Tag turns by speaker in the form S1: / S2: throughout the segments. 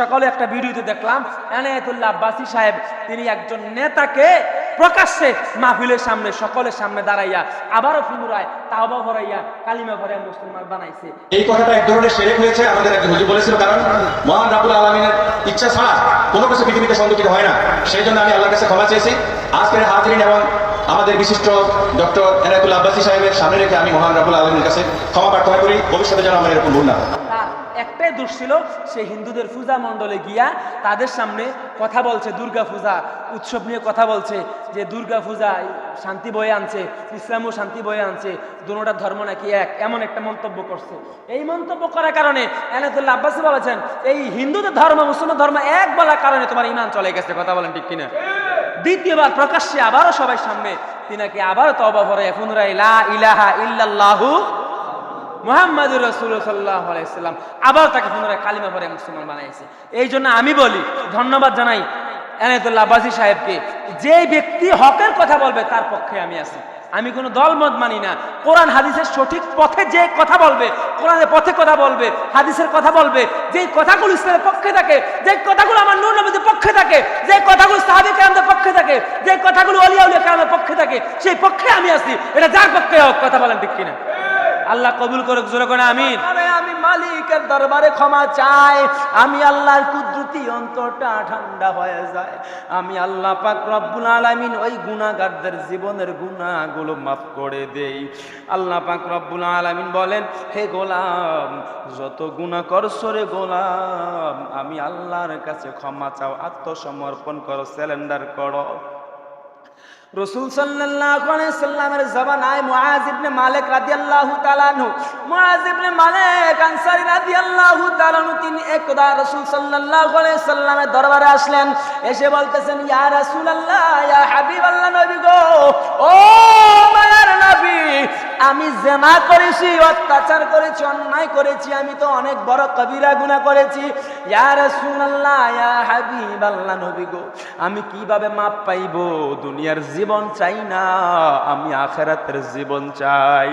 S1: সকালে একটা ভিডিওতে দেখলাম এনায়েতুল্লাহ আব্বাসী সাহেব তিনি একজন নেতাকে প্রকাশ্যে মাহফিলের সামনে সকলের সামনে দাঁড়াইয়া আবারও পুনরায় তাওবা ভরাইয়া কালিমা ভরাইয়া মুসলমান বানাইছে।
S2: এই কথাটা এক ধরনের শিরক হয়েছে, আমাদের একজন হুজুর বলেছিল, কারণ মহান রাব্বুল আলামিনের ইচ্ছা ছাড়া কোনো কিছু পৃথিবীতে সংগঠিত হয় না। সেই জন্য আমি আল্লাহর কাছে ক্ষমা চেয়েছি। আজকের হাজিরিন এবং আমাদের বিশিষ্ট ডক্টর এনায়েতুল্লাহ আব্বাসী সাহেবের সামনে রেখে আমি মহান রাব্বুল আলামিনের কাছে ক্ষমা প্রার্থনা করি, ভবিষ্যতে যেন আমার এরকম ভুল না হয়।
S1: একটাই দোষ ছিল, সে হিন্দুদের পূজা মণ্ডলে গিয়া তাদের সামনে কথা বলছে, দুর্গা পূজা উৎসব নিয়ে কথা বলছে যে দুর্গা পূজা শান্তি বয়ে আনছে, ইসলামও শান্তি বয়ে আনছে, দুটোটা ধর্ম নাকি এক, এমন একটা মন্তব্য করছে। এই মন্তব্য করার কারণে এনায়েতুল্লাহ আব্বাসী বলেছেন এই হিন্দুদের ধর্ম মুসলমান ধর্ম এক বলার কারণে তোমার ঈমান চলে গেছে। কথা বলেন ঠিক কিনা? দ্বিতীয়বার প্রকাশ্যে আবারও সবাই সামনে তিনাকে আবারও তওবা ভরাইয়া পুনরায় লা ইলাহা ইল্লাল্লাহু মুহাম্মাদুর রাসূলুল্লাহ সাল্লাল্লাহু আলাইহি ওয়াসাল্লাম আবার তাকে পুনরায় কালিমা পড়ে মুসলমান বানাইছে। এই জন্য আমি বলি, ধন্যবাদ জানাই এনায়েতুল্লাহ আব্বাসী সাহেবকে। যে ব্যক্তি হকের কথা বলবে তার পক্ষে আমি আছি। আমি কোনো দলমত মানি না। কোরআন হাদিসের সঠিক পথে যে কথা বলবে, কোরআনের পথে কথা বলবে, হাদিসের কথা বলবে, যে কথাগুলো ইসলামের পক্ষে থাকে, যে কথাগুলো আমার নূর নবীদের পক্ষে থাকে, যে কথাগুলো সাহাবী কেরামদের পক্ষে থাকে, যে কথাগুলো আউলিয়া কেরামের পক্ষে থাকে, সেই পক্ষে আমি আছি। এটা যার পক্ষে হোক। কথা বলেন ঠিক কিনা? আল্লাহ কবুল করুক, জোরে করে আমিন। আমি মালিকের দরবারে ক্ষমা চাই। আমি আল্লাহর কুদরতি অন্তরটা ঠান্ডা হয়ে যায়। আমি আল্লাহ পাক রব্বুল আলামিন ওই গুনাহগারদের জীবনের গুনাহগুলো মাফ করে দেই। আল্লাহ পাক রব্বুল আলামিন বলেন, হে গোলাম যত গুনাহ করছো রে গোলাম, আমি আল্লাহর কাছে ক্ষমা চাও, আত্মসমর্পণ করো, সারেন্ডার করো। রাসূল সাল্লাল্লাহু আলাইহি সাল্লামের জবানায় মুআজ ইবনে মালিক রাদিয়াল্লাহু তাআলা আনহু, মুআজ ইবনে মালিক আনসারী রাদিয়াল্লাহু তাআলা আনহু তিনি একদা রাসূল সাল্লাল্লাহু আলাইহি সাল্লামের দরবারে আসলেন। এসে বলতেছেন, ইয়া রাসূলুল্লাহ, ইয়া হাবিবাল্লাহ, নবী গো, ও মায়ার নবী, আমি জিনা করেছি, অত্যাচার করেছি, অন্যায় করেছি, আমি তো অনেক বড় কবিরা গুনাহ করেছি। ইয়া রাসূলুল্লাহ, ইয়া হাবিবাল্লাহ, নবী গো, আমি কিভাবে মাপ পাইবো? দুনিয়ার জীবন চাই না, আমি আখিরাতের জীবন চাই।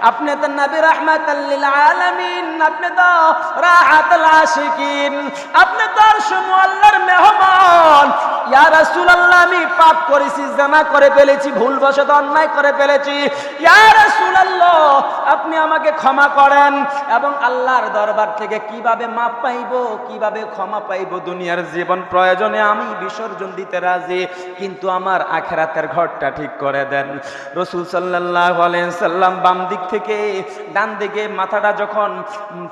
S1: আপনি তো নবী রাহমাতাল লিল আলামিন, আপনি তো রাহাতুল আশিকিন, আপনি তো আরশুল আল্লাহর মেহমান। ইয়া রাসূলুল্লাহ, আমি পাপ করেছি, জিনা করে ফেলেছি, ভুলবশত অন্যায় করে ফেলেছি। ইয়া রাসূলুল্লাহ, আপনি আমাকে ক্ষমা করেন। এবং আল্লাহর দরবার থেকে কিভাবে মাপ পাইবো, কিভাবে ক্ষমা পাইবো? দুনিয়ার জীবন প্রয়োজনে আমি বিসর্জন দিতে রাজি, কিন্তু আমার আখিরাতের ঘরটা ঠিক করে দেন। রাসূল সাল্লাল্লাহু আলাইহি সাল্লাম বাম দিক থেকে ডান দিকে মাথাটা যখন,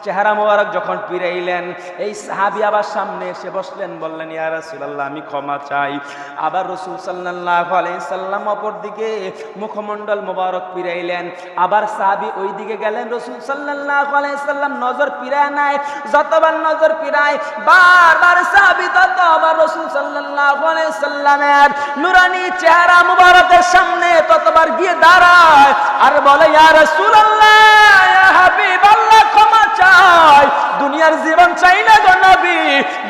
S1: চেহারা মোবারক যখন ফিরাইলেন, এই সাহাবী আবার সামনে এসে বসলেন, বললেন, ইয়া রাসূলুল্লাহ, আমি ক্ষমা চাই। আবার রাসূল সাল্লাল্লাহু আলাইহি সাল্লাম অপর দিকে মুখমণ্ডল মোবারক ফিরাইলেন, আবার সাহাবী ওই দিকে গেলেন। রাসূল সাল্লাল্লাহু আলাইহি সাল্লাম নজর ফিরায় নাই, যতবার নজর ফিরায় বারবার সাহাবী ততবার রাসূল সাল্লাল্লাহু আলাইহি সাল্লামের নুরানি চেহারা মুবারকের সামনে ততবার গিয়ে দাঁড়ায় আর বলে, ইয়া রাসূলুল্লাহ, ইয়া হাবিবাল্লাহ, ক্ষমা চাই, দুনিয়ার জীবন চাই না গো নবী।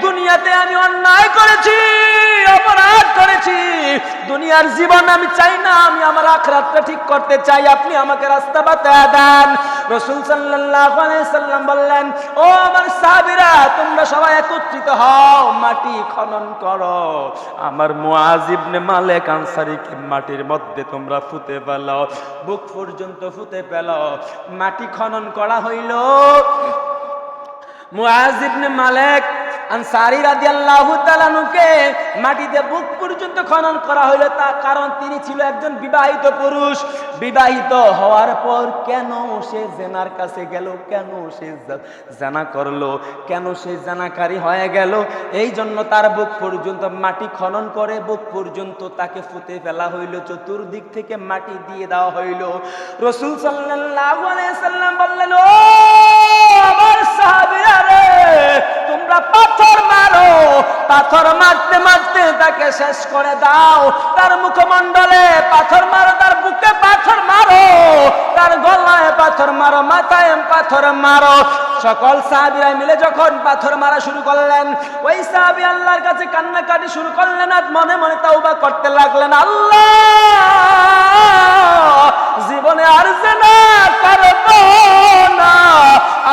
S1: দুনিয়াতে আমি অন্যায় করেছি, অপরাধ করেছি, দুনিয়ার জীবন আমি চাই না, আমি আমার আখিরাতটা ঠিক করতে চাই, আপনি আমাকে রাস্তা বাতায় দেন। রাসূল সাল্লাল্লাহু আলাইহি সাল্লাম বললেন, ও আমার সাহাবীরা, তোমরা সবাই একত্রিত হও, মাটি খনন করো, আমার মুআজ ইবনে মালিক আনসারীকে মাটির মধ্যে তোমরা ফুতে ফেলাও, বুক পর্যন্ত ফুতে ফেলাও। মাটি খনন করা হইল। মুআজ ইবনে মালিক আনসারী রাদিয়াল্লাহু তাআলা আনহুকে মাটিতে বুক পর্যন্ত খনন করা হলো, তার কারণ তিনি ছিল একজন বিবাহিত পুরুষ। বিবাহিত হওয়ার পর কেন সে জিনার কাছে গেল, কেন সে জিনা করলো, কেন সে জিনাকারী হয়ে গেল, এই জন্য তার বুক পর্যন্ত মাটি খনন করে বুক পর্যন্ত তাকে ফুতে ফেলা হইল, চতুর্দিক থেকে মাটি দিয়ে দেওয়া হইল। রাসূল সাল্লাল্লাহু আলাইহি সাল্লাম বললেন, ও আমার সাহাবীরা রে, তোমরা পাথর মারো, পাথর মারতে মারতে তাকে শেষ করে দাও, তার মুখমণ্ডলে পাথর মারো, তার বুকে পাথর মারো, তার গলায় পাথর মারো, মাথায় পাথর মারো। সকল সাহাবীরা মিলে যখন পাথর মারা শুরু করলেন, ওই সাহাবী আল্লাহর কাছে কান্নাকাটি শুরু করলেন আর মনে মনে তাওবা করতে লাগলেন, আল্লাহ জীবনে আর জিনা করব না,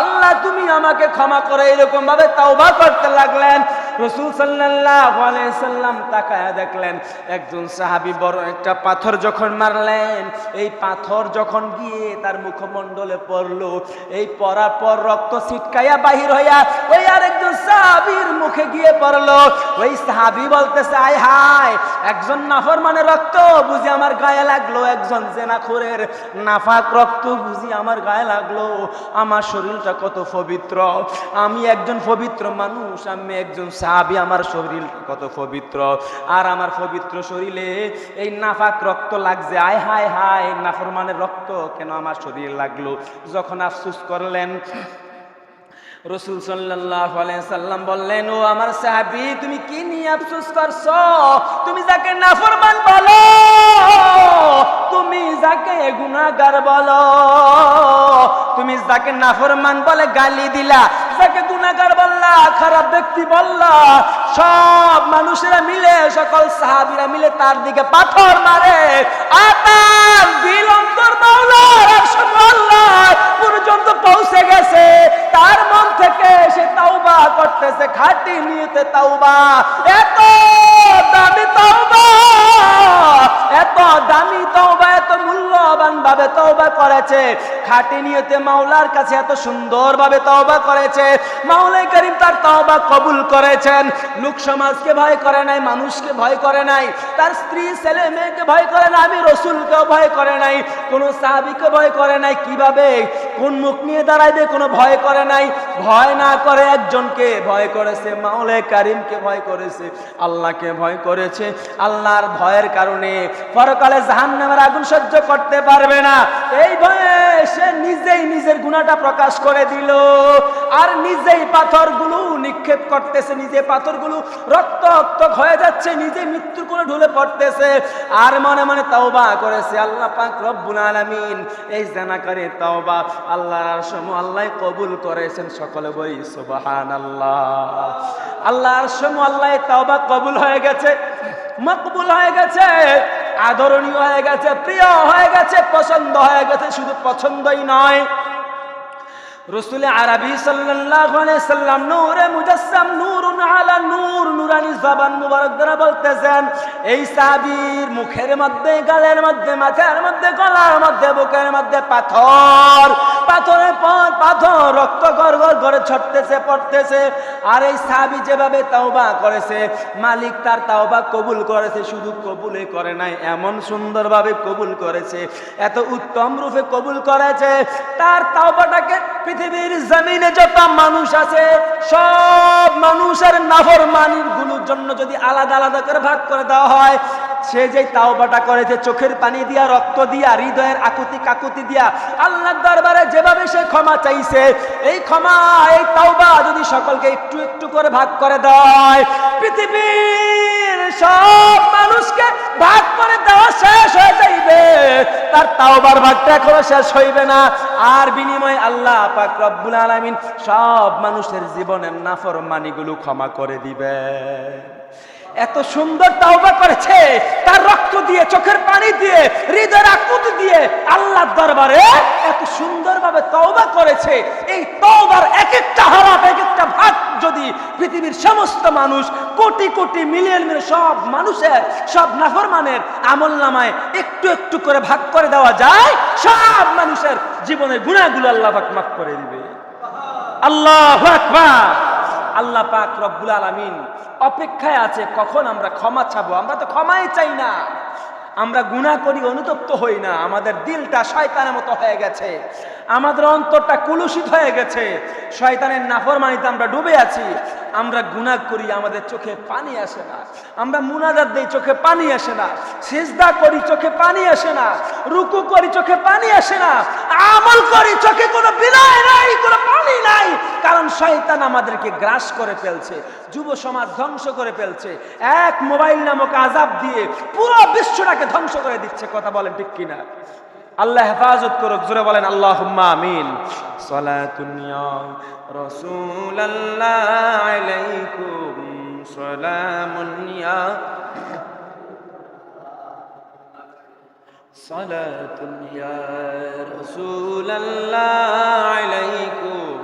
S1: আল্লাহ তুমি আমাকে ক্ষমা করে, এরকম ভাবে তাওবা করতে লাগলেন। রাসূল সাল্লাল্লাহু আলাইহি সাল্লাম তাকায়া দেখলেন একজন সাহাবী বড় একটা পাথর যখন মারলেন, এই পাথর যখন গিয়ে তার মুখমণ্ডলে পড়লো, এই পড়ার পর রক্ত ছিটকাইয়া বাহির হইয়া ওই আরেকজন সাহাবীর মুখে গিয়ে পড়লো। ওই সাহাবী বলতেছে, আয় হায়, একজন নাফরমানের রক্ত বুঝি আমার গায়ে লাগলো, একজন জিনাখোরের নাফাক রক্ত বুঝি আমার গায়ে লাগলো। আমার শরীরটা কত পবিত্র, আমি একজন পবিত্র মানুষ, আমি একজন সাহাবী, আমার শরীর কত পবিত্র, আর আমার পবিত্র শরীরে এই নাফাক রক্ত লাগছে, আয় হায় হায়, নাফরমানের রক্ত কেন আমার শরীরে লাগলো। যখন আফসোস করলেন, রাসূল সাল্লাল্লাহু আলাইহি সাল্লাম বললেন, ও আমার সাহাবী, তুমি কি নিয়ে আফসোস করছো? তুমি যাকে নাফরমান বলো, তুমি যাকে গুনাহগার বলো, তুমি যাকে নাফরমান বলে গালি দিলা, যাকে গুনাহগার বললা, খারাপ ব্যক্তি বললা, সব মানুষেরা মিলে, সকল সাহাবীরা মিলে তার দিকে পাথর মারে, আর তার দিল অন্তর মাওলার আরশ আল্লাহ পর্যন্ত পৌঁছে গেছে। তার মন থেকে সে তাওবা করতেছে, খাঁটি নিয়তে তাওবা, এত দামি তাওবা, এত দামি তাওবা, এত মূল্যবান ভাবে তাওবা করেছে, খাঁটি নিয়তে মাওলার কাছে এত সুন্দর ভাবে তাওবা করেছে। মাওলাই কারীম তার তাওবা কবুল করেছেন। লোক সমাজকে ভয় করে নাই, মানুষকে ভয় করে নাই, তার স্ত্রী ছেলে মেয়েকে ভয় করে না, আমি রাসূলকেও ভয় করে নাই, কোন সাহাবীকে ভয় করে নাই, কিভাবে কোন মুখ নিয়ে দাঁড়াইবে কোনো ভয় করে নাই। ভয় না করে একজনকে ভয় করেছে, মাওলাই কারীমকে ভয় করেছে, আল্লাহকে ভয় করেছে। আল্লাহর ভয়ের কারণে পরকালে জাহান্নামের আগুন সহ্য করতে পারবে না, এই ভয়ে সে নিজেই নিজের গুনাহটা প্রকাশ করে দিল, আর নিজেই পাথরগুলো নিক্ষেপ করতেছে, নিজে পাথরগুলো রক্তাক্ত হয়ে যাচ্ছে, নিজে মৃত্যুর কোলে ঢলে পড়তেছে, আর মনে মনে তাওবা করেছে। আল্লাহ পাক রব্বুল আলামিন এই জিনাকারীর তাওবা আল্লাহর আরশ আল্লাহ কবুল করেছেন। সকলে বলি সুবহানাল্লাহ। আল্লাহর আরশ আল্লাহ তাওবা কবুল হয়ে গেছে, মকবুল হয়ে গেছে, আদরণীয় হয়ে গেছে, প্রিয় হয়ে গেছে, পছন্দ হয়ে গেছে। শুধু পছন্দই নয়, রাসূল আরবি সাল্লাল্লাহু আলাইহি সাল্লাম নূরে মুজাসসাম, নূরুন আলা নূর, নূরানি জবান মুবারক দ্বারা বলতেছেন, এই সাহাবীর মুখের মধ্যে, গালের মধ্যে, মাথার মধ্যে, গলার মধ্যে, বুকের মধ্যে পাথর, পাথরের পর পাথর, রক্ত গড়গড় করে ছড়তেছে, পড়তেছে। আর এই সাহাবী যেভাবে তাওবা করেছে, মালিক তার তাওবা কবুল করেছে। শুধু কবুলই করে নাই, এমন সুন্দরভাবে কবুল করেছে, এত উত্তম রূপে কবুল করেছে, তার তাওবাটাকে পৃথিবীর জমিনে যত মানুষ আছে, সব মানুষের নাফরমানির গুলোর জন্য যদি আলাদা আলাদা করে ভাগ করে দেওয়া হয়, সে যে তাওবাটা করেছে চোখের পানি দিয়া, রক্ত দিয়া, হৃদয়ের আকুতি কাকুতি দিয়া, আল্লাহর দরবারে যেভাবে সে ক্ষমা চাইছে, এই ক্ষমা, এই তাওবা যদি সকলকে একটু একটু করে ভাগ করে দেওয়া হয়, পৃথিবীর সব মানুষকে ভাগ করে দেওয়া শেষ হয়ে যাইবে, তার তাওবার ভাগটা এখনো শেষ হইবে না। আর বিনিময়ে আল্লাহ পাক রব্বুল আলামিন সব মানুষের জীবনের নাফরমানিগুলো ক্ষমা করে দিবে। এত সুন্দর তাওবা করেছে, তার রক্ত দিয়ে, চোখের পানি দিয়ে, হৃদয়ের আকুতি দিয়ে আল্লাহর দরবারে এত সুন্দরভাবে তাওবা করেছে। এই তাওবার এক একটা হরফ, এক একটা ভাগ যদি পৃথিবীর সমস্ত মানুষ, কোটি কোটি মিলিয়ন মিলিয়ন সব মানুষের, সব নাফরমানের আমলনামায় একটু একটু করে ভাগ করে দেওয়া যায়, সব মানুষের জীবনের গুনাহগুলো আল্লাহ পাক মাফ করে দিবে। আল্লাহু আকবার। আল্লাহ পাক রব্বুল আলামিন অপেক্ষায় আছে কখন আমরা ক্ষমা চাবো। আমরা তো ক্ষমাই চাই না, আমরা গুনাহ করি, অনুতপ্ত হই না, আমাদের দিলটা শয়তানের মতো হয়ে গেছে, আমাদের অন্তরটা কুলুষিত হয়ে গেছে, শয়তানের নাফরমানিতে আমরা ডুবে আছি। আমরা গুনাহ করি, আমাদের চোখে পানি আসে না, আমরা মুনাজাত দেই, চোখে পানি আসে না, সিজদা করি, চোখে পানি আসে না, রুকু করি, চোখে পানি আসে না, আমল করি, চোখে কোনো বিনয় নাই, কোনো পানি নাই, কারণ শয়তান আমাদেরকে গ্রাস করে ফেলছে, যুব সমাজ ধ্বংস করে ফেলছে, এক মোবাইল নামক আযাব দিয়ে পুরো বিশ্বটাকে ধ্বংস করে দিচ্ছে। কথা বলেন ঠিক কিনা? আল্লাহ হেফাজত করুক, জোরে বলেন আল্লাহুম্মা আমিন। সালাতুন ইয়া রাসূলুল্লাহ আলাইকুম সালামুন ইয়া সালাতুন ইয়া রাসূলুল্লাহ আলাইকুম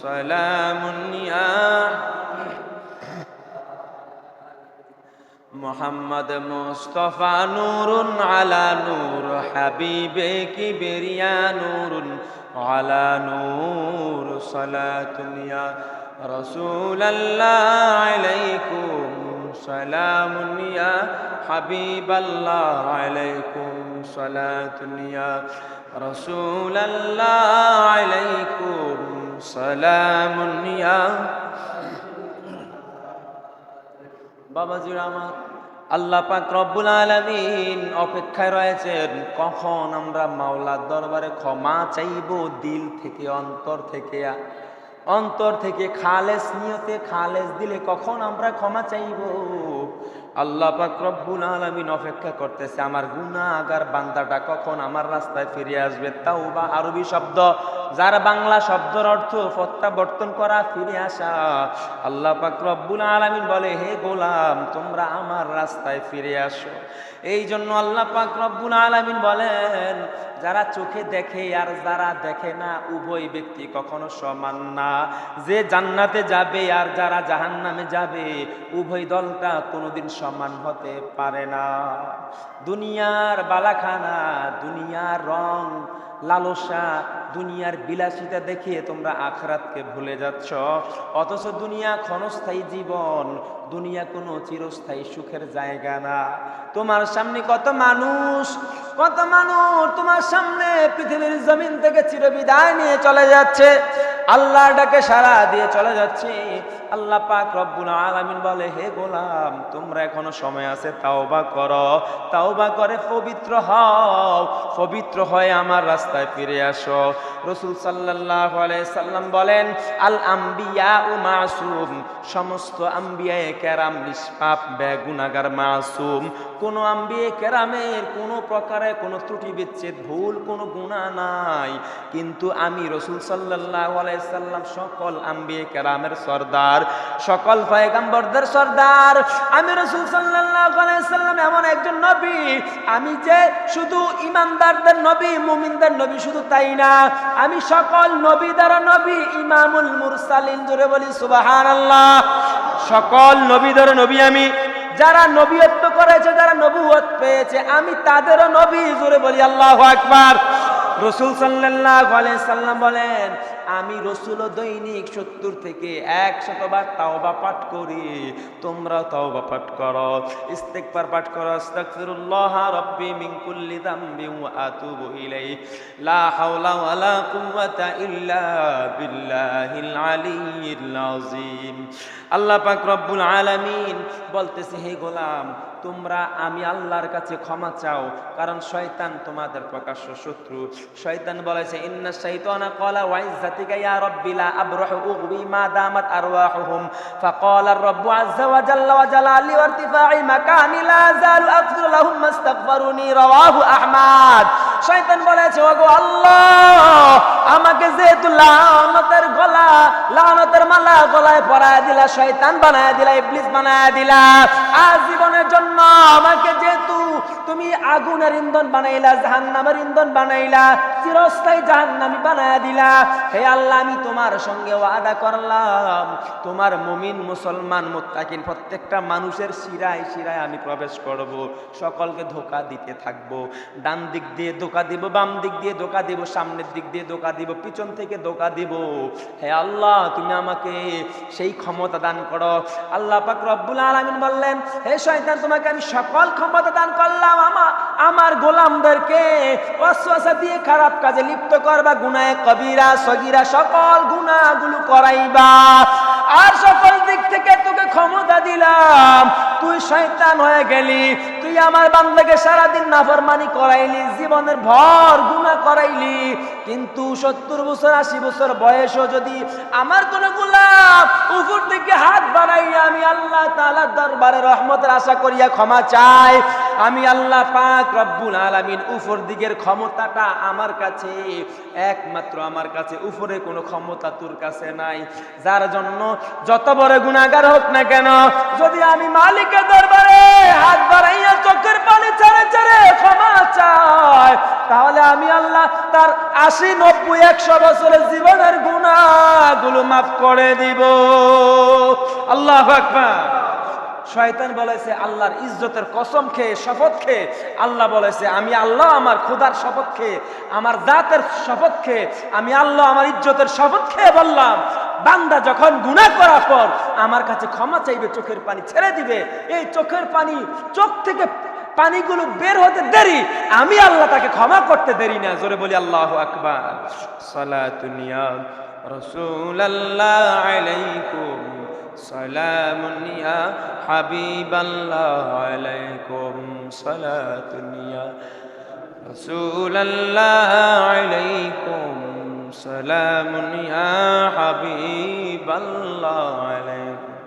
S1: সালামুন ইয়া মোহাম্মদ মুস্তাফা নূরুন আলা নূর হাবিবে কিবরিয়া নূরুন আলা নূর সালাতুন ইয়া রাসূলুল্লাহ আলাইকুম সালামুন ইয়া হাবিবাল্লাহ আলাইকুম সালাতুন ইয়া রাসূলুল্লাহ আলাইকুম সালামুন ইয়া বাবাজিরা আমার, আল্লাহ পাক রব্বুল আলামিন অপেক্ষায় রয়েছেন কখন আমরা মাওলার দরবারে ক্ষমা চাইবো, দিল থেকে, অন্তর থেকে খালেস নিয়তে, খালেস দিলে কখন আমরা ক্ষমা চাইবো। আল্লাহ পাক রব্বুল আলামিন অপেক্ষা করতেছে আমার গুনাহগার বান্দাটা কখন আমার রাস্তায় ফিরে আসবে। তাওবা আরবি শব্দ, যার বাংলা শব্দের অর্থ প্রত্যাবর্তন করা, ফিরে আসা। আল্লাহ পাক রব্বুল আলামিন বলে, হে গোলাম তোমরা আমার রাস্তায় ফিরে আসো। এই জন্য আল্লাহ পাক রব্বুল আলামিন বলেন, যারা চোখে দেখে আর যারা দেখে না উভয় ব্যক্তি কখনো সমান না। যে জান্নাতে যাবে আর যারা জাহান্নামে যাবে উভয় দলটা কোনোদিন সমান হতে পারে না। দুনিয়ার বালাখানা, দুনিয়ার রং লালসা, দুনিয়ার বিলাসিতা দেখে তোমরা আখিরাতকে ভুলে যাচ্ছ। অথচ দুনিয়া ক্ষণস্থায়ী জীবন, দুনিয়া কোনো চিরস্থায়ী সুখের জায়গা না। তোমার সামনে কত মানুষ তোমার সামনে পৃথিবীর জমিন থেকে চিরবিদায় নিয়ে চলে যাচ্ছে, আল্লাহর ডাকে সাড়া দিয়ে চলে যাচ্ছে। আল্লাহ পাক রব্বুল আলামিন বলে, হে গোলাম তোমরা এখনো সময় আছে, তাওবা করো, তাওবা করে পবিত্র হও, পবিত্র হয়ে আমার রাস্তায় ফিরে আসো। রাসূল সাল্লাল্লাহু আলাইহি সাল্লাম বলেন, আল আম্বিয়া ও মাসুম, সমস্ত আম্বিয়ায়ে কেরাম নিষ্পাপ বেগুনাহগার মাসুম। কোন আম্বিয়ায়ে কেরামের কোনো প্রকারে কোনো ত্রুটি বিচ্ছেদ, ভুল কোনো গুনাহ নাই। কিন্তু আমি রাসূল সাল্লাল্লাহু আলাইহি সাল্লাম সকল আম্বিয়ায়ে কেরামের সরদার, সকল পয়গম্বরদের সরদার। আমি রাসূল সাল্লাল্লাহু আলাইহি সাল্লাম এমন একজন নবী, আমি যে শুধু ঈমানদারদের নবী, মুমিনদের নবী শুধু তাই না, আমি সকল নবীদের নবী, ইমামুল মুরসালিন। জোরে বলি সুবহানাল্লাহ। সকল নবীদের নবী আমি, যারা নবীত্ব করেছে, যারা নবুয়ত পেয়েছে, আমি তাদেরও নবী। জোরে বলি আল্লাহু আকবার। রাসূল সাল্লাল্লাহু আলাইহি সাল্লাম বলেন, আমি রাসূল দৈনিক 70 থেকে 100 বার তাওবা পাঠ করি, তোমরা তাওবা পাঠ করো, ইস্তিগফার পাঠ করো। আস্তাগফিরুল্লাহ রাব্বি মিন কুল্লি যামবি ওয়া আতুবু ইলাইহি, লা হাওলা ওয়ালা কুওয়াতা ইল্লা বিল্লাহিল আলিয়্যিল আযীম। আল্লাহ পাক রব্বুল আলামিন বলতেছে, হে গোলাম তোমরা আমি আল্লাহর কাছে ক্ষমা চাও, কারণ শয়তান তোমাদের প্রকাশ্য শত্রু। শয়তান বলেছে, ইন্না শাইতানা ক্বালা ওয়া ইজ্জাতিকা ইয়া রাব্বি লা আবরাহু উগবি মা দামাত আরওয়াহুহুম, ফাকালা আর-রাব্বু আযজা ওয়া জাল্লা ওয়া জালালি ওয়া ইরতিফা'i মাকানি লা যালু আগফিরু লাহুম মাস্তাগফিরুনি, রাওয়াহু আহমদ। শয়তান বলেছে, ওগো আল্লাহ আমাকে যেহেতু লানতের গলা, লানতের মালা গলায় পরায় দিলা, শয়তান বানায় দিলা, ইবলিস বানায় দিলা, আজীবনের জন্য আমাকে যেহেতু তুমি আগুনের ইন্ধন বানাইলা, জাহান্নামের ইন্ধন বানাইলা, চিরস্থায়ী জাহান্নামী বানায়া দিলা। হে আল্লাহ আমি তোমার সঙ্গে ওয়াদা করলাম, তোমার মুমিন মুসলমান মুত্তাকিন প্রত্যেকটা মানুষের শিরায় শিরায় আমি প্রবেশ করব, সকলকে ধোঁকা দিতে থাকবো। ডান দিক দিয়ে ধোঁকা দিব, বাম দিক দিয়ে ধোঁকা দিব, সামনের দিক দিয়ে ধোঁকা দিব, পিছন থেকে ধোঁকা দিব। হে আল্লাহ তুমি আমাকে সেই ক্ষমতা দান করো। আল্লাহ পাক রব্বুল আলামিন বললেন, হে শয়তান তোমাকে আমি সকল ক্ষমতা দান করলাম, আমার গোলামদেরকে ওয়াসওয়াসা দিয়ে খারাপ কাজে লিপ্ত করবা, গুনাহে কবিরা সগীরা সকল গুনাহগুলো করাইবা, আর সকল দিক থেকে তোকে ক্ষমতা দিলাম। তুই শয়তান হয়ে গেলি, তুই তুই আমার বান্দাকে সারাদিন নাফরমানি করাইলি, জীবনের ভর গুনাহ করাইলি, কিন্তু 70 বছর 80 বছর বয়সও যদি আমার কোন গোলাম উপর থেকে হাত বাড়াইয়া আমি আল্লাহ তাআলার দরবারে রহমতের আশা করিয়া ক্ষমা চাই, আমি আল্লাহ পাক রব্বুল আলামিন উপর দিকের ক্ষমতাটা আমার কাছে, একমাত্র আমার কাছে, উপরে কোনো ক্ষমতা তোর কাছে নাই। যার জন্য যত বড় গুনাহগার হোক না কেন, যদি আমি মালিকের দরবারে হাত বাড়াইয়া চোখের পানি ছেড়ে ছেড়ে ক্ষমা চাই, তাহলে আমি আল্লাহ তার 80 90 100 বছরের জীবনের গুনাহগুলো মাফ করে দিব। আল্লাহু আকবার। শয়তান বলেছে আল্লাহর ইজ্জতের কসম খেয়ে, শপথ খেয়ে, আল্লাহ বলেছে আমি আল্লাহ আমার খোদার শপথ খেয়ে, আমার জাতের শপথ খেয়ে, আমি আল্লাহ আমার ইজ্জতের শপথ খেয়ে বললাম, বান্দা যখন গুনাহ করার পর আমার কাছে ক্ষমা চাইবে, চোখের পানি ছেড়ে দিবে, এই চোখের পানি, চোখ থেকে পানিগুলো বের হতে দেরি, আমি আল্লাহ তাকে ক্ষমা করতে দেরি না। জোরে বলি আল্লাহু আকবার। সালাতুন ইয়া রাসূলুল্লাহ আলাইকুম, সালামুন ইয়া হাবিবাল্লাহ আলাইকুম, সালাতুন ইয়া রাসূলুল্লাহ আলাইকুম, সালামুন ইয়া হাবিবাল্লাহ আলাইকুম।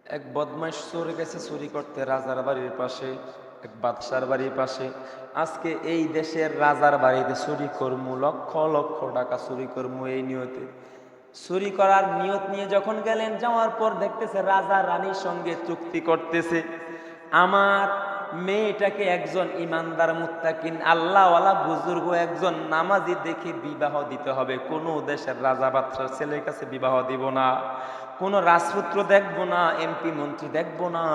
S1: এক বদমাইশ চোর গেছে চুরি করতে রাজার বাড়ির পাশে, এক বাদশার বাড়ির পাশে। আজকে এই দেশের রাজার বাড়িতে চুরি করমু, লক্ষ লক্ষ টাকা চুরি করমু, এই নিয়তে চুরি করার নিয়ত নিয়ে যখন গেলেন, যাওয়ার পর দেখতেছে রাজা রানীর সঙ্গে চুক্তি করতেছে, আমার মেয়েটাকে একজন ইমানদার মুত্তাকিন আল্লাহওয়ালা বুজুর্গ একজন নামাজি দেখে বিবাহ দিতে হবে। কোনো দেশের রাজা বাদশার ছেলের কাছে বিবাহ দিব না, কোনো রাজপুত্র দেখবো না, এমপি মন্ত্রী দেখবো না,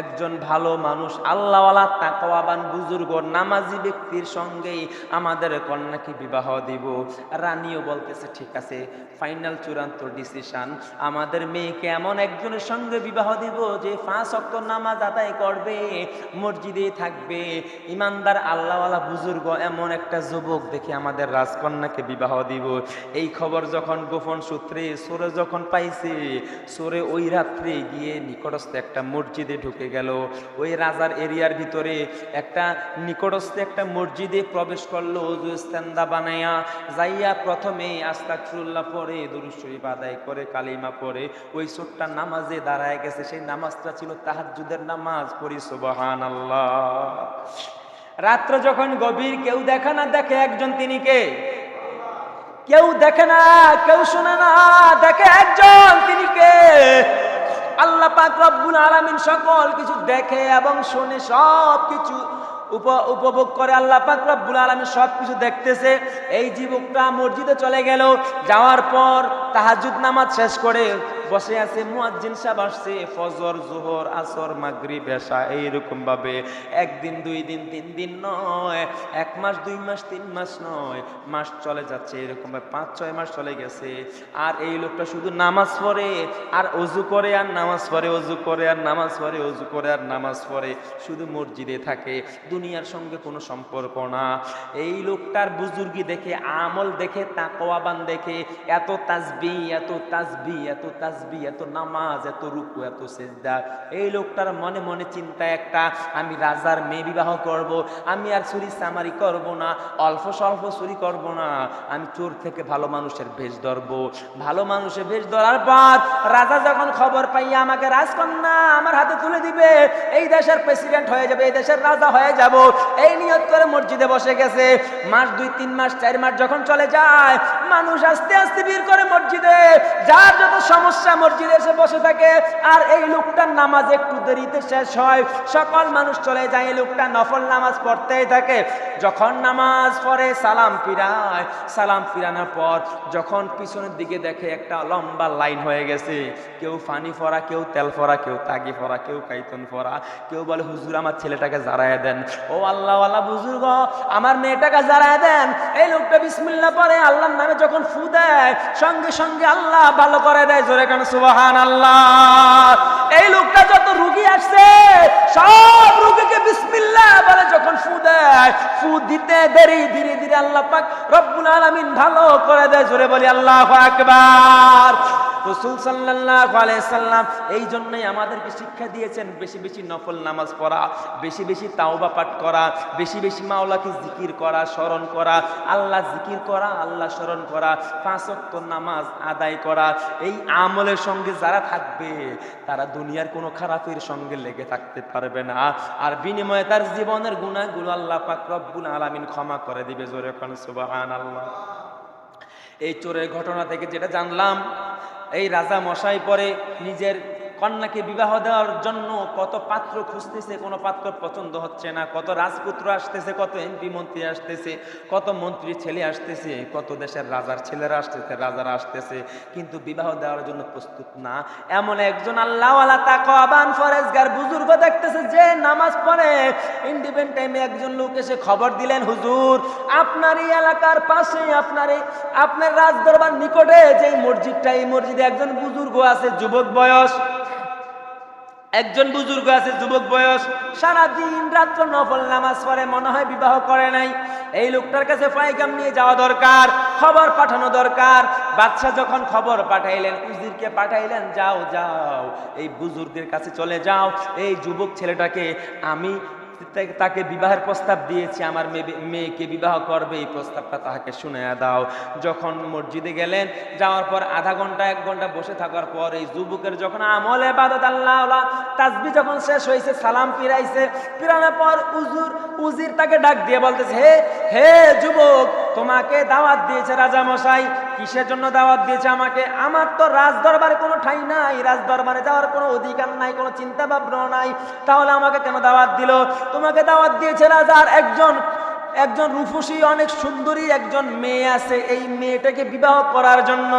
S1: একজন ভালো মানুষ আল্লাহওয়ালা তাকওয়াবান বুজুর্গ নামাজি ব্যক্তির সঙ্গেই আমাদের কন্যাকে বিবাহ দিব। রানীও বলতেছে ঠিক আছে, ফাইনাল চূড়ান্ত ডিসিশন, আমাদের মেয়েকে এমন একজনের সঙ্গে বিবাহ দিব যে 5 ওয়াক্ত নামাজ আদায় করবে, মসজিদে থাকবে, ইমানদার আল্লাহওয়ালা বুজুর্গ এমন একটা যুবক দেখে আমাদের রাজকন্যাকে বিবাহ দিব। এই খবর যখন গোপন সূত্রে সোরে যখন পাইছে, সোরে ওই রাত্রে গিয়ে নিকটস্থ একটা মসজিদে ঢুকে গেল। ওই রাজার এরিয়ার ভিতরে একটা নিকটস্থ একটা মসজিদে প্রবেশ করলো, ওযু ইস্তেন্দা বানায়া যাইয়া প্রথমে আস্তাগফিরুল্লাহ পড়ে, দুরূদ শরীফ আদায় করে, কালিমা পড়ে ওই ছোট্ট নামাজে দাঁড়ায় গেছে। সেই নামাজটা ছিল তাহাজ্জুদের নামাজ, পড়ি সুবহানাল্লাহ। রাত্র যখন গভীর, কেউ দেখে না দেখে একজন, তিনি কে? কেউ দেখে না, কেউ শুনে না, দেখে একজন, তিনি কে? আল্লাহ পাক রব্বুল আলামিন সকল কিছু দেখে এবং শুনে, সব কিছু উপভোগ করে। আল্লাহ পাক রব্বুল আলামিন সব কিছু দেখতেছে। এই যুবকটা মসজিদে চলে গেল, যাওয়ার পর তাহাজ্জুদ নামাজ শেষ করে বসে আছে, মুয়াজ্জিন সাহেব আসছে, ফজর জোহর আসর মাগরিব এশা এইরকম ভাবে একদিন 2 দিন 3 দিন নয়, 1 মাস 2 মাস 3 মাস নয়, মাস চলে যাচ্ছে, এরকম ভাবে 5-6 মাস চলে গেছে। আর এই লোকটা শুধু নামাজ পড়ে আর ওযু করে আর নামাজ পড়ে, ওযু করে আর নামাজ পড়ে, ওযু করে আর নামাজ পড়ে, শুধু মসজিদে থাকে, দুনিয়ার সঙ্গে কোনো সম্পর্ক না। এই লোকটার বুজুর্গি দেখে, আমল দেখে, তাকওয়াবান দেখে, এত তাসবিহ, এত তাসবিহ, এত তাসবিহ, এত নামাজ, এত রুকু, এত সিজদা, এই লোকটার মনে মনে চিন্তা একটা, আমি রাজার মেয়ে বিবাহ করব, আমি আর চুরি চামারি করব না, অল্প স্বল্প চুরি করব না, আমি চোর থেকে ভালো মানুষের ভেষ ধরবো। ভালো মানুষের ভেষ ধরার পর রাজা যখন খবর পাইয়া আমাকে রাজকন্যা আমার হাতে তুলে দিবে, এই দেশের প্রেসিডেন্ট হয়ে যাবে, এই দেশের রাজা হয়ে যাব, এই নিয়ত করে মসজিদে বসে গেছে। মাস 2 3 মাস 4 মাস যখন চলে যায়, মানুষ আস্তে আস্তে ভিড় করে মসজিদে, যার যত সমস্যা মসজিদে এসে বসে থাকে। আর এই লোকটার নামাজ একটু দেরিতে শেষ হয়, সকল মানুষ চলে যায়, এই লোকটা নফল নামাজ পড়তেই থাকে। যখন নামাজ পড়ে সালাম ফিরায়, সালাম ফিরানোর পর যখন পিছনের দিকে দেখে একটা লম্বা লাইন হয়ে গেছে, কেউ ফানি ফরা, কেউ তেল ফরা, কেউ তাগি ফরা, কেউ কাইতন ফরা, কেউ বলে হুজুর আমার ছেলেটাকে জারায় দেন, ও আল্লাহওয়ালা বুজুর্গ আমার মেয়েটাকে জারায় দেন। এই লোকটা বিসমিল্লাহ পড়ে, আল্লাহর নামে যখন ফু দেয়, সঙ্গে সঙ্গে আল্লাহ ভালো করে দেয়। জোরে কান সুবহানাল্লাহ। এই লোকটা যত রোগী আসছে সব রোগীকে বিসমিল্লাহ বলে যখন ফু দেয়, ফু দিতে দেরি, ধীরে ধীরে আল্লাহ পাক রব্বুল আলামিন ভালো করে দেয়। জোরে বলি আল্লাহু আকবার। রাসূল সাল্লাল্লাহু আলাইহি সাল্লাম এই জন্যই আমাদেরকে শিক্ষা দিয়েছেন বেশি বেশি নফল নামাজ পড়া, বেশি বেশি তাওবা পাঠ করা, বেশি বেশি মাওলাকে জিকির করা, স্মরণ করা, আল্লাহ জিকির করা, আল্লাহ স্মরণ করা, 5 ওয়াক্ত নামাজ আদায় করা। এই আমলের সঙ্গে যারা থাকবে তারা দুনিয়ার কোনো খারাপের সঙ্গে লেগে থাকতে পারবে না, আর বিনিময়ে তার জীবনের গুনাহগুলো আল্লাহ পাক রব্বুল আলামিন ক্ষমা করে দিবে। জোরে কোন সুবহানাল্লাহ। এই চোরের ঘটনা থেকে যেটা জানলাম, এই রাজা মশাই পরে নিজের কন্যাকে বিবাহ দেওয়ার জন্য কত পাত্র খুঁজতেছে, কোনো পাত্র পছন্দ হচ্ছে না, কত রাজপুত্র আসতেছে, কত এমপি মন্ত্রী আসতেছে, কত মন্ত্রী ছেলে আসতেছে, কত দেশের রাজার ছেলেরা আসতেছে, রাজারা আসতেছে, কিন্তু বিবাহ দেওয়ার জন্য প্রস্তুত না। এমন একজন আল্লাহওয়ালা তাকওয়াবান ফরেজগার বুজুর্গ দেখতেছে যে নামাজ পড়ে। ইন্ডিপেন্ডেন্ট টাইমে একজন লোক এসে খবর দিলেন, হুজুর আপনার এই এলাকার পাশে আপনার রাজদরবার নিকটে যে মসজিদটা, এই মসজিদে একজন বুজুর্গ আছে, যুবক বয়স, একজন বুজুর্গ আছে যুবক বয়স, সারাদিন রাত্র নফল নামাজ পড়ে, মনে হয় বিবাহ করে নাই। এই লোকটার কাছে পয়গাম নিয়ে যাওয়া দরকার, খবর পাঠানো দরকার। বাদশা যখন খবর পাঠাইলেন, উজিরকে পাঠাইলেন, যাও যাও এই বুজুর্গের কাছে চলে যাও, এই যুবক ছেলেটাকে আমি তাকে বিবাহের প্রস্তাব দিয়েছি, আমার মেয়েকে বিবাহ করবে, এই প্রস্তাবটা তাকে শুনিয়ে দাও। যখন মসজিদে গেলেন, যাওয়ার পর আধা ঘন্টা 1 ঘন্টা বসে থাকার পর এই যুবকের যখন আমল ইবাদত আল্লাহ তাসবিহ যখন শেষ হয়েছে, সালাম ফিরানোর পর উজির তাকে ডাক দিয়ে বলতেছে, হে হে যুবক, তোমাকে দাওয়াত দিয়েছে রাজা মশাই। কিসের জন্য দাওয়াত দিয়েছে আমাকে? আমার তো রাজদরবারে কোনো ঠাঁই নাই, রাজদরবারে যাওয়ার কোনো অধিকার নাই, কোনো চিন্তা ভাবনা নাই, তাহলে আমাকে কেন দাওয়াত দিল? তোমাকে দাওয়াত দিয়েছে রাজার একজন রূপসী অনেক সুন্দরী একজন মেয়ে আছে, এই মেয়েটাকে বিবাহ করার জন্য।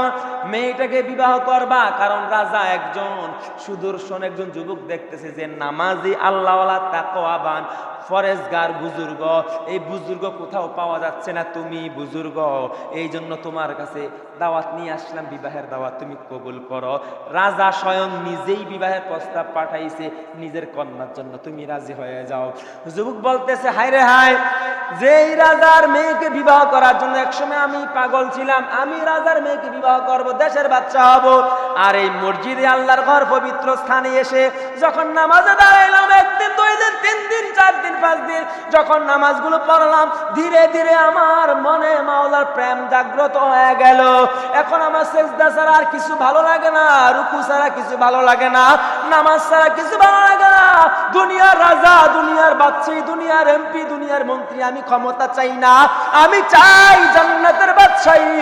S1: মেয়েটাকে বিবাহ করবা, কারণ রাজা একজন সুদর্শন একজন যুবক দেখতেছে যে নামাজি আল্লাহওয়ালা তাকওয়াবান ফরেজগার বুজুর্গ, এই বুজুর্গ কোথাও পাওয়া যাচ্ছে না, তুমি বুজুর্গ, এই জন্য তোমার কাছে দাওয়াত নিয়ে আসলাম, বিবাহের দাওয়াত তুমি কবুল করো। রাজা স্বয়ং নিজেই বিবাহের প্রস্তাব পাঠাইছে নিজের কন্যার জন্য, তুমি রাজি হয়ে যাও। যুবক বলতেছে, হায় রে হায়, যেই রাজার মেয়েকে বিবাহ করার জন্য একসময় আমি পাগল ছিলাম, আমি রাজার মেয়েকে বিবাহ করব, দেশের বাচ্চা হব, আর এই মসজিদে আল্লাহর ঘর পবিত্র স্থানে এসে যখন নামাজে দাঁড়াইলাম, 1 দিন 2 দিন 3 দিন 4 দিন 5 দিন যখন নামাজগুলো পড়লাম, ধীরে ধীরে আমার মনে মাওলার প্রেম জাগ্রত হয়ে গেল। এখন আমার সিজদা ছাড়া আর কিছু ভালো লাগে না, রুকু ছাড়া কিছু ভালো লাগে না, নামাজ ছাড়া কিছু ভালো লাগে না। দুনিয়ার রাজা, দুনিয়ার বাদশা, দুনিয়ার এমপি, দুনিয়ার মন্ত্রী আমি ক্ষমতা চাই না, আমি চাই জান্নাতের বাদশাহী,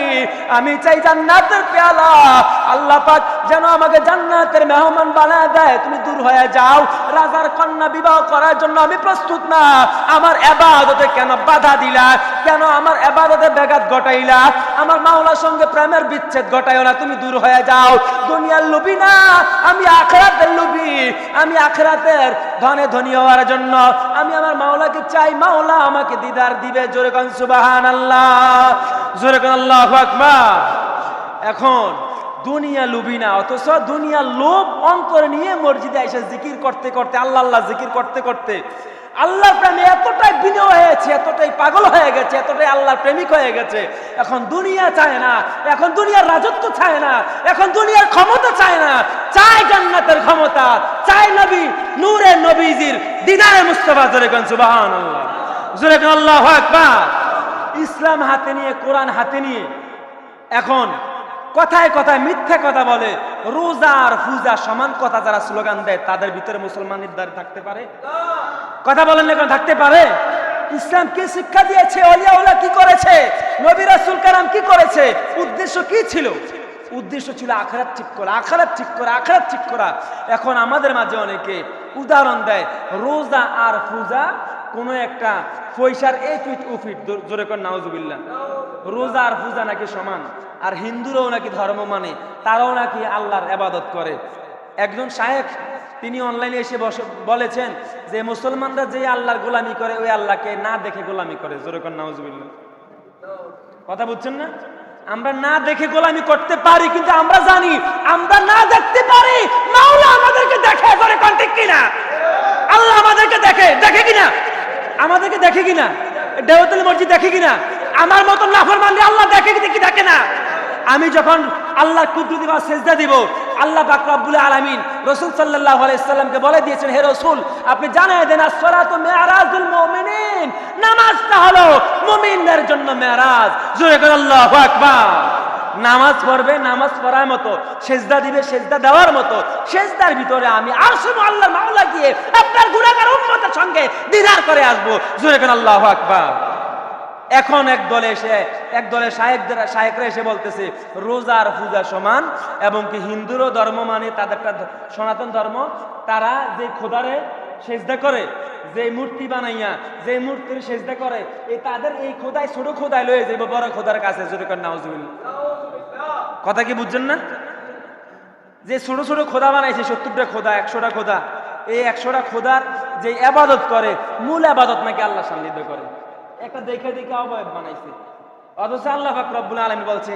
S1: আমি চাই জান্নাতের পেয়ালা। আল্লাহ পাক যেন আমাকে জান্নাতের মেহমান বানায় দেয়। তুমি দূর হয়ে যাও, রাজার কন্যা বিবাহ করার জন্য আমি প্রস্তুত না। আমার ইবাদতে কেন বাধা দিলা? কেন আমার ইবাদতে ব্যাঘাত ঘটাইলা? আমার মাওলার সঙ্গে প্রেমের বিচ্ছেদ ঘটাইও না, তুমি দূর হয়ে যাও। দুনিয়ার লোভী না, আমি আখিরাতের লোভী, আমি আখিরাতের ধনে ধনী হওয়ার জন্য আমি আমার মাওলাকে চাই, মাওলা আমাকে দিদার দিবে। জোরে কোন সুবহানাল্লাহ, জোরে কোন আল্লাহু আকবার। এখন দুনিয়া লোভী না, অথচ দুনিয়ার লোভ অন্তরে নিয়ে মসজিদে এসে জিকির করতে করতে, আল্লাহ আল্লাহ জিকির করতে করতে আল্লাহর প্রেমে এতটাই বিনয় হয়েছে, এতটাই পাগল হয়ে গেছে, এতটাই আল্লাহর প্রেমিক হয়ে গেছে। এখন দুনিয়া চায় না, এখন দুনিয়ার রাজত্ব চায় না, এখন দুনিয়ার ক্ষমতা চায় না, চায় জান্নাতের ক্ষমতা, চায় নবী নূরে নবীজির দিদারে মুস্তাফা। জোরে কোন সুবহানাল্লাহ, জোরে কোন আল্লাহু আকবার। ইসলাম হাতে নিয়ে, কোরআন হাতে নিয়ে এখন কথায় কথায় মিথ্যা কথা বলে, রোজা আর পূজা সমান কথা যারা স্লোগান দেয়, তাদের ভিতরে মুসলমানের দ্বারা থাকতে পারে? কথা বলেন না, কেন থাকতে পারে? ইসলাম কি শিক্ষা দিয়েছে? ওলিয়াউল্লাহ কি করেছে? নবী রাসূল কারাম কি করেছে? উদ্দেশ্য কি ছিল? উদ্দেশ্য ছিল আখিরাত ঠিক করা, আখিরাত ঠিক করা, আখিরাত ঠিক করা। এখন আমাদের মাঝে অনেকে উদাহরণ দেয়, রোজা আর পূজা কোনো একটা পয়সার এই ফিট ও ফিট। জোরে কর নাউজুবিল্লাহ। রোজা আর পূজা নাকি সমান, আর হিন্দুরাও নাকি ধর্ম মানে, তারাও নাকি আল্লাহর ইবাদত করে। একজন শায়েখ তিনি অনলাইনে এসে বলেছেন যে মুসলমানরা যে আল্লাহর গোলামি করে, ওই আল্লাহকে না দেখে গোলামি করে। জোরে কর নাউজুবিল্লাহ। কথা বুঝছেন না? আমরা না দেখে গোলামি করতে পারি, কিন্তু আমরা জানি আমরা না দেখতে পারি, মাওলা আমাদেরকে দেখে। জোরে কোন ঠিক কিনা? আল্লাহ আমাদেরকে দেখে, দেখে কিনা? আমাদেরকে দেখে কিনা? দেওয়াতুল মসজিদ দেখে কিনা? আমার মতো নাফরমান আল্লাহ দেখে কি দেখে না? আমি যখন আল্লাহর কুদরতি বা সেজদা দিব। আল্লাহ পাক রব্বুল আলামিন রাসূল সাল্লাল্লাহু আলাইহি সাল্লামকে বলে দিয়েছেন, হে রাসূল আপনি জানিয়ে দেন আসসালাতু মি'রাজুল মুমিনিন, নামাজটা হলো মুমিনদের জন্য মেরাজ। জোরে করে আল্লাহু আকবার। নামাজ পড়বে নামাজ পড়ার মতো, সেজদা দিবে সেজদা দেওয়ার মতো। সেজদার ভিতরে আমি আরশুল আল্লাহর মাওলা গিয়ে আপনার গুনাহগার উম্মতের সঙ্গে দিদার করে আসবো। জোরে করে আল্লাহু আকবার। এখন এক দলে শায়েকরা এসে বলতেছে রোজার পূজা সমান, এবং কি হিন্দুরও ধর্ম মানে তাদেরটা সনাতন ধর্ম, তারা যে খোদারে সেজদা করে, যে মূর্তি বানাইয়া যে মূর্তির সেজদা করে, এই তাদের এই খোদায় ছোট খোদায় লয়ে যাইব বড় খোদার কাছে। যদি কর নাউজুবিল্লাহ, কথা কি বুঝছেন না? যে ছোট ছোট খোদা বানাইছে, 70টা খোদা 100টা খোদা, এই 100টা খোদার যে ইবাদত করে, মূল ইবাদত নাকি আল্লাহ সান্নিধ্য করে, একটা দেখে দেখে অবয়ব বানাইছে। অথচ আল্লাহ পাক রব্বুল আলামিন বলছে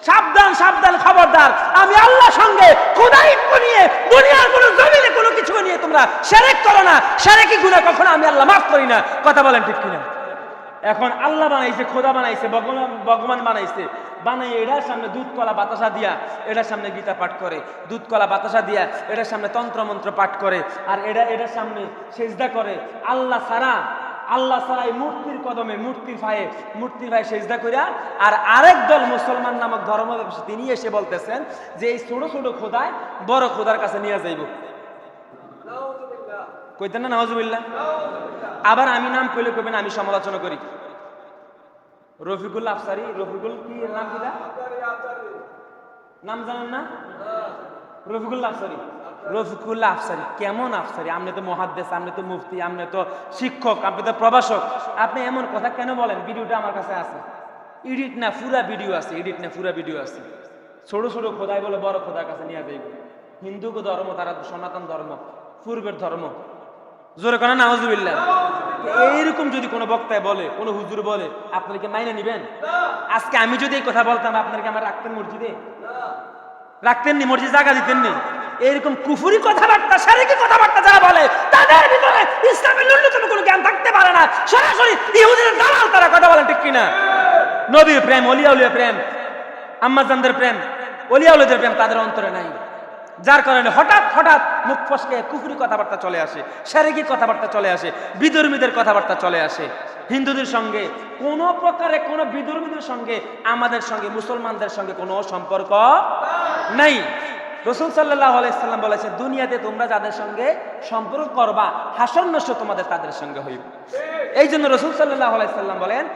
S1: সাবধান সাবধান, খবরদার, আমি আল্লাহর সঙ্গে খোদাইত্ব নিয়ে দুনিয়ার কোনো জমিনে কোনো কিছু নিয়ে তোমরা শিরক করো না। শিরকি গুনাহ কখনো আমি আল্লাহ মাফ করি না। কথা বলেন ঠিক কিনা? এখন আল্লাহ বানাইছে, খোদা বানাইছে, ভগবান বানাইছে, বানাই এটার সামনে দুধ কলা বাতাসা দিয়া এটার সামনে গীতা পাঠ করে, দুধ কলা বাতাসা দিয়া এটার সামনে তন্ত্রমন্ত্র পাঠ করে, আর এটার সামনে সেজদা করে। আল্লাহ ছাড়া এই মূর্তির কদমে মূর্তির ভাই সেজদা করিয়া। আর আরেক দল মুসলমান নামক ধর্ম ব্যবসায়ী তিনি এসে বলতেছেন যে এই ছোট ছোট খোদায় বড় খোদার কাছে নিয়ে যাইব। কইতেন না নাউজুবিল্লাহ? আবার আমি নাম কইলে কইবেন আমি সমালোচনা করি। রফিকুল আফসারি, রফিকুল কি নাম, কিটা নাম জানেন না? রফিকুল আফসারি কেমন আফসারি? আপনি তো মুহাদ্দিস, আপনি তো মুফতি, আপনি তো শিক্ষক, আপনি তো প্রভাষক, আপনি এমন কথা কেন বলেন? ভিডিওটা আমার কাছে আছে, এডিট না পুরা ভিডিও আছে। ছোট ছোট খোদাই বলে বড় খোদার কাছে নিয়ে যাইব। হিন্দু ধর্ম তারা সনাতন ধর্ম, পূর্বের ধর্ম। জোরে কোন নাউজুবিল্লাহ। এইরকম যদি কোনো বক্তায় বলে, কোনো হুজুর বলে, আপনারা কি মাইনে নিবেন? আজকে আমি যদি এই কথা বলতাম, আপনারা কি আমার রাখতেন মসজিদে? রাখতেননি, মসজিদ জায়গা দিতেননি? এরকম কুফুরি কথাবার্তা, শারীরিক কথাবার্তা যারা বলে, তাদের ভিতরে ইসলামের ন্যূনতম কোনো জ্ঞান থাকতে পারে না। সরাসরি ইহুদিদের দালাল তারা। কথা বলেন ঠিক কিনা? নবীর প্রেম, ওলিয়া প্রেম, আম্মাজানদের প্রেম, ওলিয়াউলিদের প্রেম তাদের অন্তরে নাই। যার কারণে হঠাৎ মুখ ফসকে কুফরি কথাবার্তা চলে আসে, শারীরিক কথাবার্তা চলে আসে, বিধর্মীদের কথাবার্তা চলে আসে। হিন্দুদের সঙ্গে কোনো প্রকারে কোনো বিধর্মীদের সঙ্গে আমাদের সঙ্গে মুসলমানদের সঙ্গে কোনো সম্পর্ক নাই। রাসূল সাল্লাল্লাহু আলাইহি সাল্লাম বলেছেন দুনিয়াতে তোমরা যাদের সঙ্গে সম্পর্ক করবা, হাসর নশ্র তোমাদের তাদের সঙ্গে হইবে। এই জন্য রাসূল সাল্লাল্লাহু আলাইহি সাল্লাম বলেন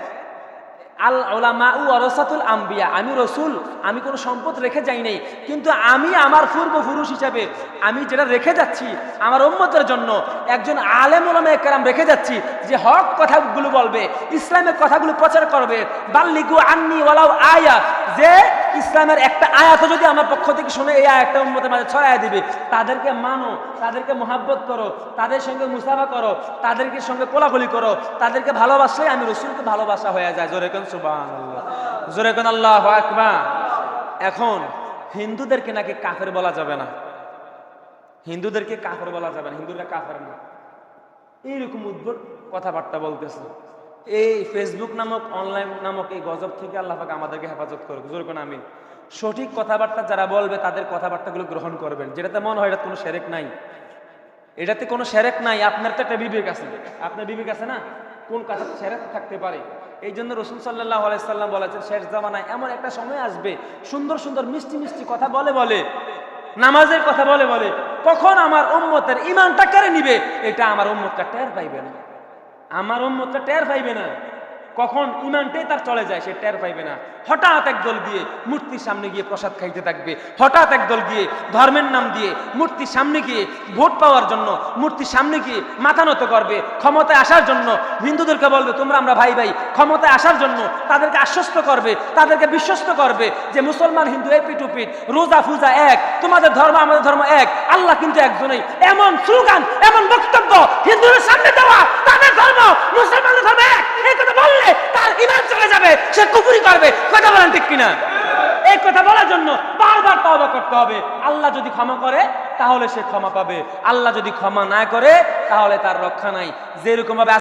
S1: আল উলামা ওয়ারাসাতুল আম্বিয়া, আমি রাসূল, আমি কোনো সম্পদ রেখে যাই নাই, কিন্তু আমি আমার পূর্বপুরুষ হিসাবে আমি যেটা রেখে যাচ্ছি আমার উম্মতের জন্য একজন আলেম উলামায়ে কেরাম রেখে যাচ্ছি, যে হক কথাগুলো বলবে, ইসলামের কথাগুলো প্রচার করবে। বাল্লিগু আন্নি ওয়ালাউ আয়া, যে ইসলামের একটা আয়াতও যদি আমার পক্ষ থেকে শুনে এই আয়াতটা উম্মতের মাঝে ছড়ায় দিবে। তাদেরকে মানো, তাদেরকে মহাব্বত করো, তাদের সঙ্গে মুসাফা করো, তাদেরকে সঙ্গে কোলাকুলি করো, তাদেরকে ভালোবাসলে আমি রাসূলকে ভালোবাসা হয়ে যায়। জোরে কোন সুবহানাল্লাহ, জোরে কোন আল্লাহু আকবার। এখন হিন্দুদেরকে নাকি কাফের বলা যাবে না, হিন্দুদেরকে কাফের বলা যাবে না, হিন্দুরা কাফের না, এইরকম উদ্ভট কথাবার্তা বলতেছে। এই ফেসবুক নামক অনলাইন নামক এই গজব থেকে আল্লাহ পাক আমাদেরকে হেফাজত করুক। জোরে কোন আমিন। সঠিক কথাবার্তা যারা বলবে তাদের কথাবার্তাগুলো গ্রহণ করবেন, যেটাতে মনে হয় এটা কোনো শিরক নাই, এটাতে কোনো শিরক নাই। আপনার তো একটা বিবেক আছে, আপনার বিবেক আছে না, কোন কাজে শিরক থাকতে পারে। এই জন্য রাসূল সাল্লাল্লাহু আলাইহি সাল্লাম বলেছেন শেষ জামানায় এমন একটা সময় আসবে, সুন্দর সুন্দর মিষ্টি মিষ্টি কথা বলে, নামাজের কথা বলে, কখন আমার উম্মতের ঈমানটা কেড়ে নিবে এটা আমার উম্মতটা টের পাইবে না, আমার উম্মতটা টের পাইবে না। কখন ঈমানটাই তার চলে যায় সে টের পাইবে না। হঠাৎ একদল গিয়ে মূর্তির সামনে গিয়ে প্রসাদ খাইতে থাকবে, হঠাৎ একদল গিয়ে ধর্মের নাম দিয়ে মূর্তির সামনে গিয়ে ভোট পাওয়ার জন্য মূর্তির সামনে গিয়ে মাথা নত করবে, ক্ষমতায় আসার জন্য হিন্দুদেরকে বলবে তোমরা আমরা ভাই ভাই, ক্ষমতায় আসার জন্য তাদেরকে আশ্বস্ত করবে, তাদেরকে বিশ্বস্ত করবে যে মুসলমান হিন্দু এক পিটুপিট, রোজা ফুজা এক, তোমাদের ধর্ম আমাদের ধর্ম এক, আল্লাহ কিন্তু একজনই। এমন স্লোগান, এমন বক্তব্য হিন্দুদের সামনে দেওয়া, তাদের ধর্ম মুসলমানদের ধর্ম এক, এই কথা বললে তার ঈমান চলে যাবে, সে কুফরি করবে। কথা বলেন ঠিক কিনা? এই কথা বলার জন্য বারবার তওবা করতে হবে। আল্লাহ যদি ক্ষমা করে তাহলে সে ক্ষমা পাবে, আল্লাহ যদি ক্ষমা না করে তাহলে তার রক্ষা নাই। যেরকম ভাবে